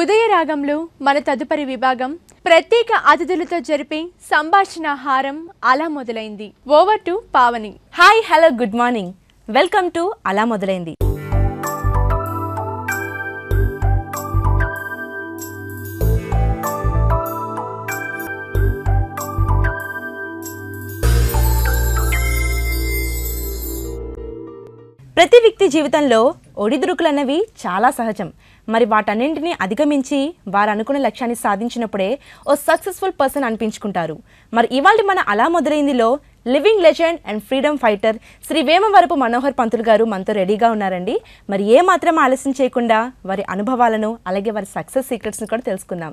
ఉదయ రాగంలో మన తదుపరి విభాగం ప్రత్యేక అతిథులతో జరిపే సంభాషణ హారం అలా మొదలైంది. Over to Pavani. Hi hello good morning, welcome to అలా మొదలైంది. ప్రతి వ్యక్తి జీవితంలో ఒడిదుడుకులన్నవి చాలా సహజం. మరి వాటన్నింటినీ అధిగమించి వారు అనుకున్న లక్ష్యాన్ని సాధించినప్పుడే ఓ సక్సెస్ఫుల్ పర్సన్ అనిపించుకుంటారు. మరి ఇవాళ మన అలా మొదలైందిలో living legend and freedom fighter Shri Vemavarapu Manohar Pantulu garu మనతో రెడీగా ఉన్నారండి. మరి ఏ మాత్రం ఆలస్యం చేయకుండా వారి అనుభవాలను అలాగే వారి సక్సెస్ సీక్రెట్స్ని కూడా తెలుసుకుందాం.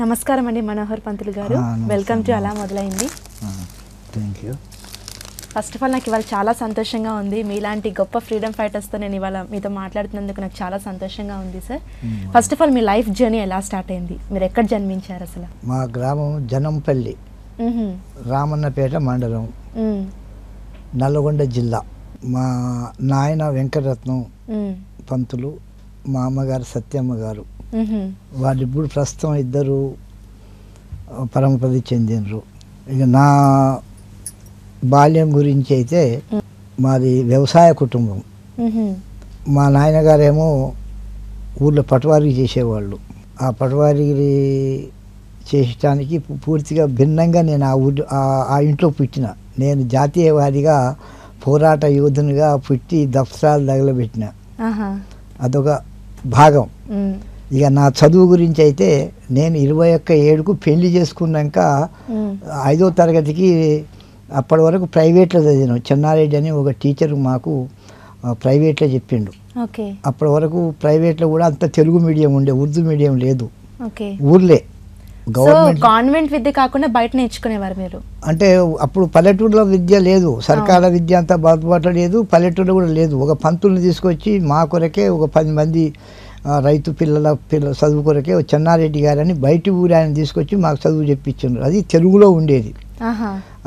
నమస్కారం అండి మనోహర్ పంతులు గారు, వెల్కమ్ టు అలా మొదలైంది. Thank you. First of all నాకు ఇవాళ చాలా సంతోషంగా ఉంది. మీలాంటి గొప్ప ఫ్రీడమ్ ఫైటర్స్తో నేను ఇవాళ మీతో మాట్లాడుతున్నందుకు నాకు చాలా సంతోషంగా ఉంది sir. First of all me life journey ఎలా స్టార్ట్ అయింది? మీరు ఎక్కడ జన్మించారు అసలు? మా గ్రామం జనంపల్లి, రామన్నపేట మండలం, నల్గొండ జిల్లా. మా నాయన వెంకటరత్నం పంతులు, మా అమ్మగారు సత్యమ్మ గారు. వాళ్ళిప్పుడు ప్రస్తుతం ఇద్దరు పరమపది చెందినరు. ఇక నా బాల్యం గురించి అయితే మాది వ్యవసాయ కుటుంబం. మా నాయనగారేమో ఊళ్ళో పటవారీ చేసేవాళ్ళు. ఆ పటవారీ చేయటానికి పూర్తిగా భిన్నంగా నేను ఆ ఇంట్లో పుట్టిన. నేను జాతీయవాదిగా పోరాట యోధునిగా పుట్టి దఫ్తరాలు తగలబెట్టిన. అదొక భాగం. ఇక నా చదువు గురించి అయితే నేను 21 ఏడుకు పెళ్లి చేసుకున్నాక 5వ తరగతికి అప్పటి వరకు ప్రైవేట్లో చదివాను. చెన్నారెడ్డి అని ఒక టీచర్ మాకు ప్రైవేట్లో చెప్పిండు. అప్పటి వరకు ప్రైవేట్లో కూడా అంత తెలుగు మీడియం ఉండే, ఉర్దూ మీడియం లేదు. ఊర్లే గవర్నమెంట్ విద్య కాకుండా బయట నేర్చుకునేవారు మీరు? అంటే అప్పుడు పల్లెటూరులో విద్య లేదు, సర్కారు విద్య అంతా అందుబాటులో లేదు, పల్లెటూరులో కూడా లేదు. ఒక పంతుల్ని తీసుకొచ్చి మా కొరకే ఒక 10 మంది రైతు పిల్లల చదువు కొరకే చెన్నారెడ్డి గారని బయటి ఊరి ఆయన తీసుకొచ్చి మాకు చదువు చెప్పించారు. అది తెలుగులో ఉండేది.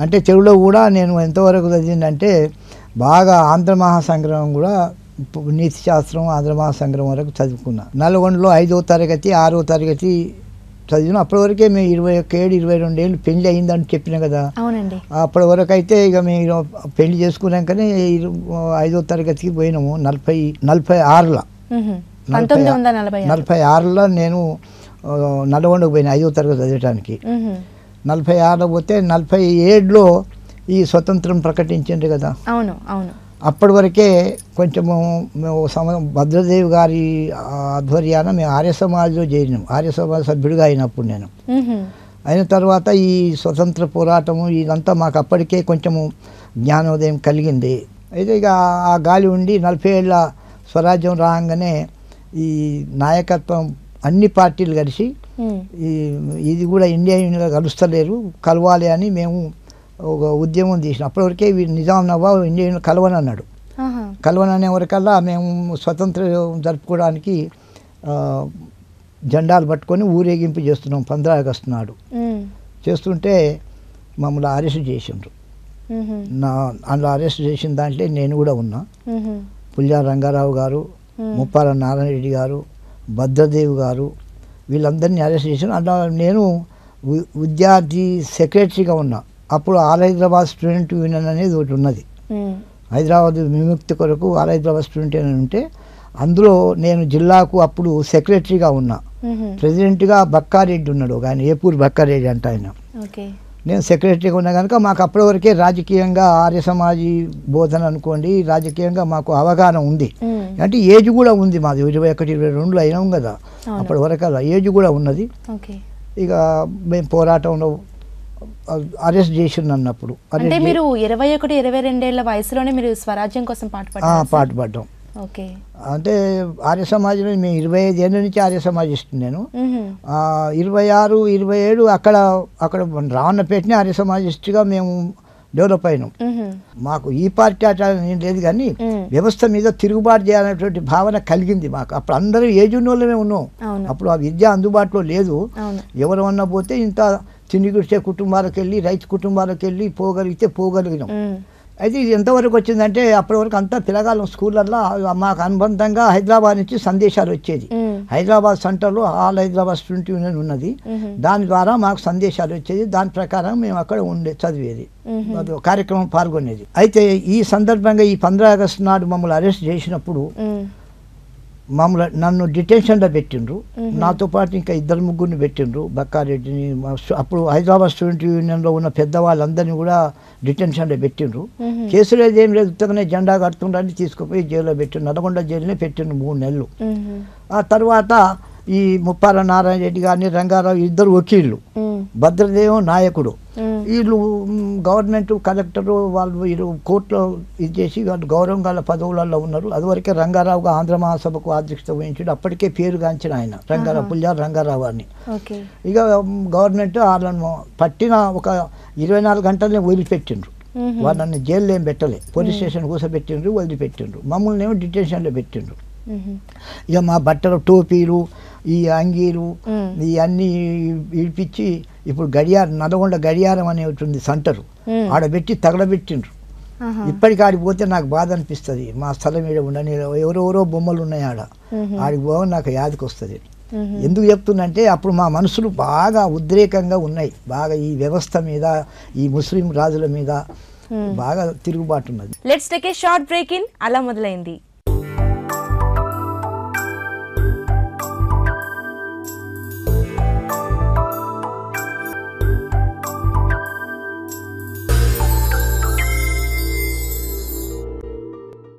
అంటే తెలుగులో కూడా నేను ఎంతవరకు చదివిందంటే బాగా ఆంధ్ర మహాసంగ్రహం కూడా, నీతి శాస్త్రం, ఆంధ్ర మహాసంగ్రహం వరకు చదువుకున్నా. నల్గొండలో 5వ తరగతి 6వ తరగతి చదివిన. అప్పటి వరకే మేము 21 ఏళ్ళు 22 ఏళ్ళు పెళ్లి అయిందని చెప్పిన కదా. అప్పటి వరకు అయితే ఇక మేము పెళ్లి చేసుకున్నాకనే 5వ తరగతికి పోయినాము. 46లో 46లో నేను నల్గొండకు పోయినా 5వ తరగతి చదవటానికి. 46లో పోతే 47లో ఈ స్వతంత్రం ప్రకటించిండ్రు కదా. అవును అవును. అప్పటి వరకే కొంచెము మేము భద్రదేవి గారి ఆధ్వర్యాన మేము ఆర్య సమాజ్లో చేరినాం. ఆర్య సమాజ్ సభ్యుడిగా అయినప్పుడు నేను అయిన తర్వాత ఈ స్వతంత్ర పోరాటము ఇదంతా మాకు అప్పటికే కొంచెము జ్ఞానోదయం కలిగింది. అయితే ఇక ఆ గాలి ఉండి 40 ఏళ్ళ స్వరాజ్యం రాగానే ఈ నాయకత్వం అన్ని పార్టీలు కలిసి ఇది కూడా ఇండియా యూనియన్గా కలుస్తలేరు, కలవాలి అని మేము ఒక ఉద్యమం తీసినాం. అప్పటివరకే నిజాం నవాబ్ ఇండియా యూనియన్ కలవనన్నాడు. కలవననే వరకల్లా మేము స్వతంత్రం జరుపుకోవడానికి జెండాలు పట్టుకొని ఊరేగింపు చేస్తున్నాం 15 ఆగస్టు నాడు. చేస్తుంటే మమ్మల్ని అరెస్ట్ చేసిండ్రు. అందులో అరెస్ట్ చేసిన దాంట్లో నేను కూడా ఉన్నా. పుల్జా రంగారావు గారు, ముప్పాల నారాయణరెడ్డి గారు, భద్రదేవి గారు, వీళ్ళందరినీ అరెస్ట్ చేశాను. అందులో నేను విద్యార్థి సెక్రటరీగా ఉన్నా. అప్పుడు ఆల్ హైదరాబాద్ స్టూడెంట్ యూనియన్ అనేది ఒకటి ఉన్నది. హైదరాబాద్ విముక్తి కొరకు ఆల్ హైదరాబాద్ స్టూడెంట్ యూనియన్ ఉంటే అందులో నేను జిల్లాకు అప్పుడు సెక్రటరీగా ఉన్నా. ప్రెసిడెంట్గా బక్కారెడ్డి ఉన్నాడు, ఒక ఆయన, ఏపూర్ బక్కారెడ్డి అంట ఆయన. నేను సెక్రటరీగా ఉన్నా కనుక మాకు అప్పటి వరకే రాజకీయంగా ఆర్య సమాజీ బోధన అనుకోండి, రాజకీయంగా మాకు అవగాహన ఉంది. అంటే ఏజ్ కూడా ఉంది మాది, 21, 22 అయినాం కదా. అప్పటి వరకు అలా ఏజ్ కూడా ఉన్నది. ఇక మేము పోరాటంలో అరెస్ట్ చేసిండు అన్నప్పుడు. అంటే మీరు 21, 22 ఏళ్ల వయసులోనే మీరు స్వరాజ్యం కోసం పాటుపడ్డాం. అంటే ఆర్య సమాజంలో మేము 25 ఏళ్ళ నుంచి ఆర్య సమాజిస్తుంది నేను. 26, 27 అక్కడ రావణపేటనే ఆర్య సమాజిస్ట్గా మేము డెవలప్ అయినాం. మాకు ఈ పార్టీ అట్లా లేదు కానీ వ్యవస్థ మీద తిరుగుబాటు చేయాలనేటువంటి భావన కలిగింది మాకు. అప్పుడు అందరూ ఏజ్ ఉన్న వాళ్ళమే ఉన్నాం. అప్పుడు ఆ విద్య అందుబాటులో లేదు. ఎవరన్నా పోతే ఇంత తిండి గుడిచే కుటుంబాలకు వెళ్ళి, రైతు కుటుంబాలకు వెళ్ళి పోగలిగితే పోగలిగినాం. అయితే ఇది ఎంతవరకు వచ్చిందంటే అప్పటి వరకు అంతా పిల్లగాళ్ళం స్కూళ్ళల్లో మాకు అనుబంధంగా హైదరాబాద్ నుంచి సందేశాలు వచ్చేది. హైదరాబాద్ సెంటర్లో ఆల్ హైదరాబాద్ స్టూడెంట్ యూనియన్ ఉన్నది, దాని ద్వారా మాకు సందేశాలు వచ్చేది. దాని ప్రకారం మేము అక్కడ చదివేది, అది కార్యక్రమం పాల్గొనేది. అయితే ఈ సందర్భంగా ఈ 15 ఆగస్టు నాడు మమ్మల్ని అరెస్ట్ చేసినప్పుడు నన్ను డిటెన్షన్లో పెట్టిండ్రు. నాతో పాటు ఇంకా 2-3 పెట్టిండ్రు. బక్కారెడ్డిని, అప్పుడు హైదరాబాద్ స్టూడెంట్ యూనియన్లో ఉన్న పెద్దవాళ్ళందరినీ కూడా డిటెన్షన్లో పెట్టిండ్రు. కేసులు ఏం లేదు, ఉత్తగానే జెండా కడుతుండని తీసుకుపోయి జైల్లో పెట్టిండ్రు. నల్గొండ జైలునే పెట్టిండ్రు 3 నెలలు. ఆ తర్వాత ఈ ముప్పాల నారాయణ రెడ్డి గారిని, రంగారావు, 2 వకీళ్ళు, భద్రదేవం నాయకుడు, వీళ్ళు గవర్నమెంట్ కలెక్టరు వీళ్ళు కోర్టులో ఇది చేసి వాళ్ళు గౌరవం గల పదవులలో ఉన్నారు. అదివరకే రంగారావుగా ఆంధ్ర మహాసభకు అధ్యక్షత వహించాడు. అప్పటికే పేరుగాంచిన ఆయన రంగారావు, పుల్లార రంగారావు అని. ఇక గవర్నమెంట్ వాళ్ళను పట్టిన ఒక 24 గంటలనే వదిలిపెట్టిండ్రు. వాళ్ళని జైల్లో ఏం పెట్టలే, పోలీస్ స్టేషన్ కూర్చోబెట్టిండ్రు, వదిలిపెట్టిండ్రు. మమ్మల్ని ఏమో డిటెన్షన్లో పెట్టిండ్రు. ఇక మా బట్టలు, టోపీలు, ఈ అంగీలు ఇవన్నీ ఇడిపించి ఇప్పుడు గడియారం, నల్గొండ గడియారం అనే ఉంటుంది సెంటరు, ఆడబెట్టి తగలబెట్టిండ్రు. ఇప్పటికి ఆడికి పోతే నాకు బాధ అనిపిస్తుంది. మా స్థలం మీద ఉండని ఎవరెవరో బొమ్మలు ఉన్నాయి ఆడికి పోవని నాకు యాదికి వస్తుంది. ఎందుకు చెప్తున్నంటే అప్పుడు మా మనసులు బాగా ఉద్రేకంగా ఉన్నాయి. బాగా ఈ వ్యవస్థ మీద, ఈ ముస్లిం రాజుల మీద బాగా తిరుగుబాటు ఉన్నది. Let's take a short break in అలా మొదలైంది.